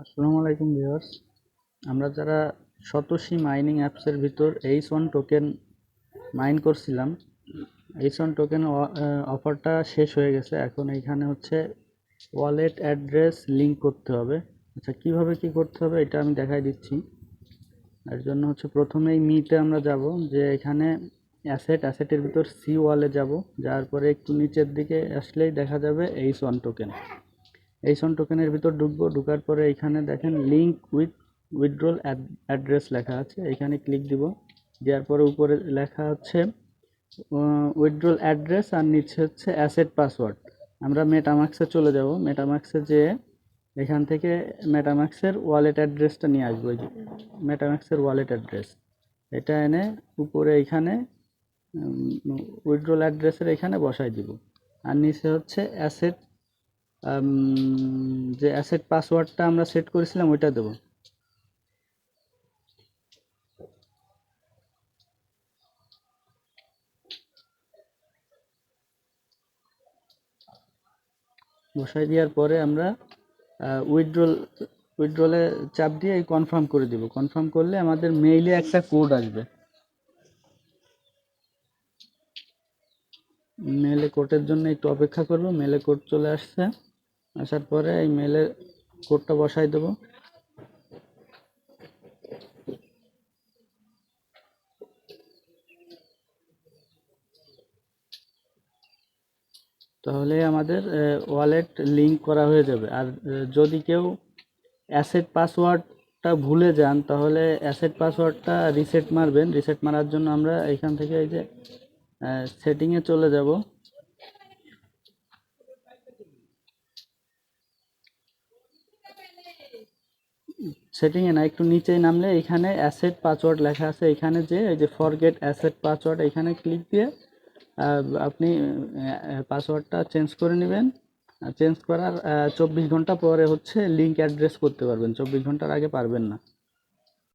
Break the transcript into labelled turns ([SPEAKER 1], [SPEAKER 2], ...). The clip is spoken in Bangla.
[SPEAKER 1] আসসালামু আলাইকুম ভিউয়ার্স। আমরা যারা সতোশি মাইনিং অ্যাপসের ভিতর H1 টোকেন মাইন করছিলাম, H1 টোকেন অফারটা শেষ হয়ে গেছে। এখন এইখানে হচ্ছে ওয়ালেট অ্যাড্রেস লিঙ্ক করতে হবে। আচ্ছা, কিভাবে কি করতে হবে এটা আমি দেখাই দিচ্ছি। এর জন্য হচ্ছে প্রথমেই মিতে আমরা যাব, যে এখানে অ্যাসেটের ভিতর সি ওয়ালে যাব। যাওয়ার পরে একটু নিচের দিকে আসলেই দেখা যাবে H1 টোকেন। H1 টোকেনের ভিতর ঢুকবো। ঢোকার পরে এখানে দেখেন লিঙ্ক উইথ উইথড্রল অ্যাড্রেস লেখা আছে, এখানে ক্লিক দিব। দেওয়ার পরে উপরে লেখা হচ্ছে উইথড্রল অ্যাড্রেস, আর নিচে হচ্ছে অ্যাসেট পাসওয়ার্ড। আমরা মেটামাক্সে চলে যাব। মেটামাক্সে যেয়ে এখান থেকে মেটামাক্সের ওয়ালেট অ্যাড্রেসটা নিয়ে আসবো। এই যে মেটামাক্সের ওয়ালেট অ্যাড্রেস, এটা এনে উপরে এখানে উইথড্রল অ্যাড্রেসের এখানে বসাই দিব। আর নিচে হচ্ছে অ্যাসেট, যে অ্যাসেট পাসওয়ার্ডটা আমরা সেট করেছিলাম ওইটা দেবো। বসাই দেওয়ার পরে আমরা উইথড্রলে চাপ দিয়ে এই কনফার্ম করে দিব। কনফার্ম করলে আমাদের মেইলে একটা কোড আসবে। মেইলে কোডের জন্য একটু অপেক্ষা করব। মেইলে কোড চলে আসছে। আসার পরে এই মেইলের কোডটা বসাই দেবো। তাহলে আমাদের ওয়ালেট লিঙ্ক করা হয়ে যাবে। আর যদি কেউ অ্যাসেট পাসওয়ার্ডটা ভুলে যান, তাহলে অ্যাসেট পাসওয়ার্ডটা রিসেট মারবেন। রিসেট মারার জন্য আমরা এখান থেকে এই যে সেটিংয়ে চলে যাব। সেটিংয়ে না, একটু নিচেই নামলে এখানে অ্যাসেট পাসওয়ার্ড লেখা আছে। এখানে যে এই যে ফরগেট অ্যাসেট পাসওয়ার্ড, এখানে ক্লিক দিয়ে আপনি পাসওয়ার্ডটা চেঞ্জ করে নেবেন। চেঞ্জ করার 24 ঘন্টা পরে হচ্ছে লিঙ্ক অ্যাড্রেস করতে পারবেন, 24 ঘন্টার আগে পারবেন না।